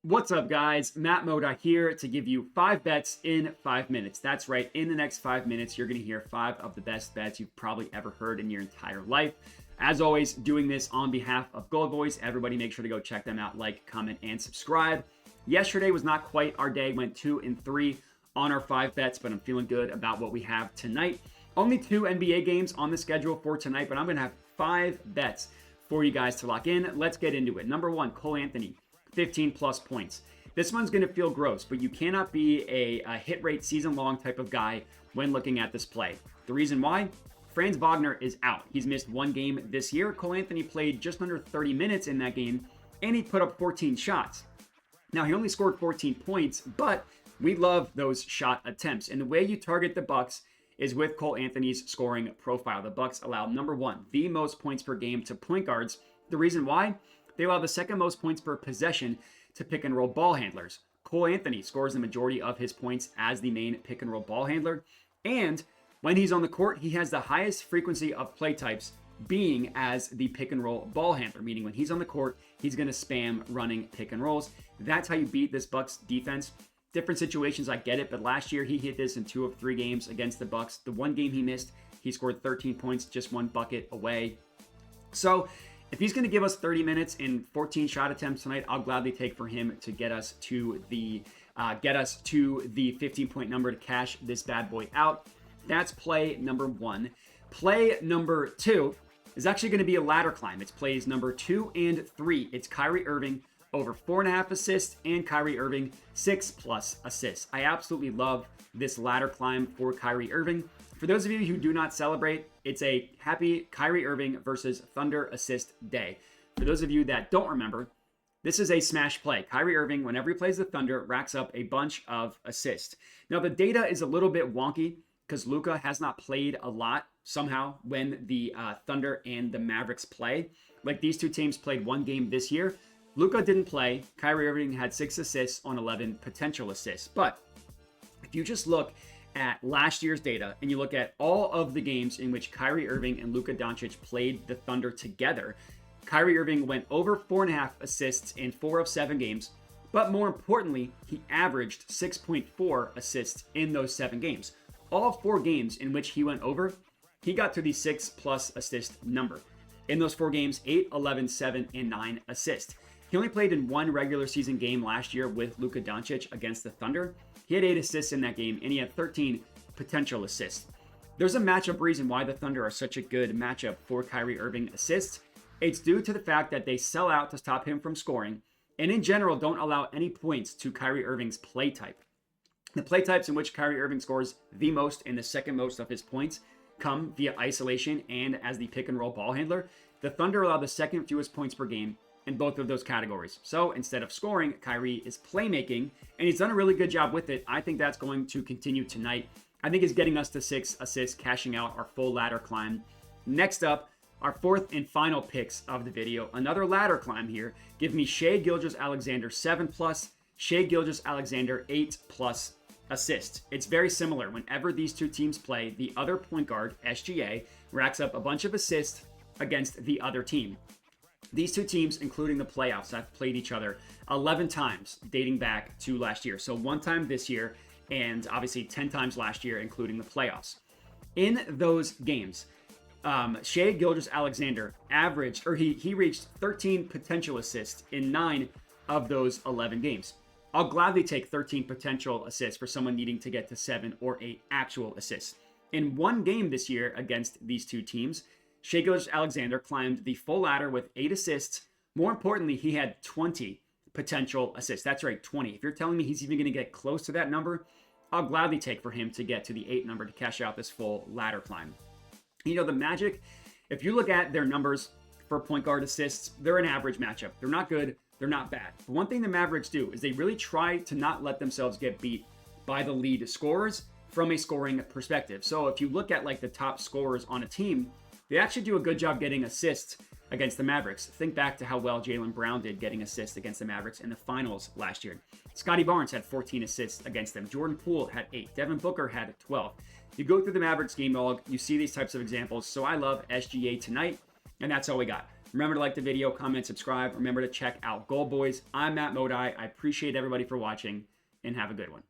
What's up, guys? Matt Moda here to give you 5 bets in 5 minutes. That's right. In the next 5 minutes, you're going to hear 5 of the best bets you've probably ever heard in your entire life. As always, doing this on behalf of GoldBoys. Everybody make sure to go check them out, like, comment, and subscribe. Yesterday was not quite our day. Went 2 and 3 on our 5 bets, but I'm feeling good about what we have tonight. Only 2 NBA games on the schedule for tonight, but I'm going to have 5 bets for you guys to lock in. Let's get into it. Number 1, Cole Anthony. 15 plus points. This one's going to feel gross, but you cannot be a hit rate season long type of guy when looking at this play. The reason why? Franz Wagner is out. He's missed 1 game this year. Cole Anthony played just under 30 minutes in that game, and he put up 14 shots. Now, he only scored 14 points, but we love those shot attempts. And the way you target the Bucks is with Cole Anthony's scoring profile. The Bucks allow, number 1, the most points per game to point guards. The reason why? They allow the second most points per possession to pick and roll ball handlers. Cole Anthony scores the majority of his points as the main pick and roll ball handler. And when he's on the court, he has the highest frequency of play types being as the pick and roll ball handler, meaning when he's on the court, he's going to spam running pick and rolls. That's how you beat this Bucks defense. Different situations, I get it, but last year he hit this in 2 of 3 games against the Bucks. The 1 game he missed, he scored 13 points, just 1 bucket away. So if he's going to give us 30 minutes and 14 shot attempts tonight, I'll gladly take for him to get us to the 15-point number to cash this bad boy out. That's play number 1. Play number 2 is actually going to be a ladder climb. It's plays number 2 and 3. It's Kyrie Irving over 4.5 assists and Kyrie Irving 6+ assists. I absolutely love this ladder climb for Kyrie Irving. For those of you who do not celebrate, it's a happy Kyrie Irving versus Thunder assist day. For those of you that don't remember, this is a smash play. Kyrie Irving, whenever he plays the Thunder, racks up a bunch of assists. Now, the data is a little bit wonky because Luka has not played a lot somehow when the Thunder and the Mavericks play. Like, these two teams played 1 game this year. Luka didn't play. Kyrie Irving had 6 assists on 11 potential assists. But if you just look at last year's data and you look at all of the games in which Kyrie Irving and Luka Doncic played the Thunder together, Kyrie Irving went over 4.5 assists in 4 of 7 games, but more importantly, he averaged 6.4 assists in those 7 games. All 4 games in which he went over, he got to the 6+ assist number. In those 4 games, 8, 11, 7, and 9 assists. He only played in 1 regular season game last year with Luka Doncic against the Thunder. He had 8 assists in that game, and he had 13 potential assists. There's a matchup reason why the Thunder are such a good matchup for Kyrie Irving assists. It's due to the fact that they sell out to stop him from scoring, and in general don't allow any points to Kyrie Irving's play type. The play types in which Kyrie Irving scores the most and the second most of his points come via isolation and as the pick and roll ball handler. The Thunder allow the second fewest points per game in both of those categories. So instead of scoring, Kyrie is playmaking, and he's done a really good job with it. I think that's going to continue tonight. I think it's getting us to 6 assists, cashing out our full ladder climb. Next up, our 4th and final picks of the video. Another ladder climb here. Give me Shai Gilgeous-Alexander 7+, Shai Gilgeous-Alexander 8+ assists. It's very similar. Whenever these two teams play, the other point guard, SGA, racks up a bunch of assists against the other team. These two teams, including the playoffs, have played each other 11 times dating back to last year. So 1 time this year, and obviously 10 times last year, including the playoffs. In those games, Shai Gilgeous-Alexander averaged, or he reached 13 potential assists in 9 of those 11 games. I'll gladly take 13 potential assists for someone needing to get to 7 or 8 actual assists. In 1 game this year against these two teams, Shai Gilgeous-Alexander climbed the full ladder with 8 assists. More importantly, he had 20 potential assists. That's right, 20. If you're telling me he's even going to get close to that number, I'll gladly take for him to get to the 8 number to cash out this full ladder climb. You know, the Magic, if you look at their numbers for point guard assists, they're an average matchup. They're not good. They're not bad. But one thing the Mavericks do is they really try to not let themselves get beat by the lead scorers from a scoring perspective. So if you look at like the top scorers on a team, they actually do a good job getting assists against the Mavericks. Think back to how well Jaylen Brown did getting assists against the Mavericks in the finals last year. Scottie Barnes had 14 assists against them. Jordan Poole had 8. Devin Booker had 12. You go through the Mavericks game log, you see these types of examples. So I love SGA tonight, and that's all we got. Remember to like the video, comment, subscribe. Remember to check out GoldBoys. I'm Matt Modi. I appreciate everybody for watching, and have a good one.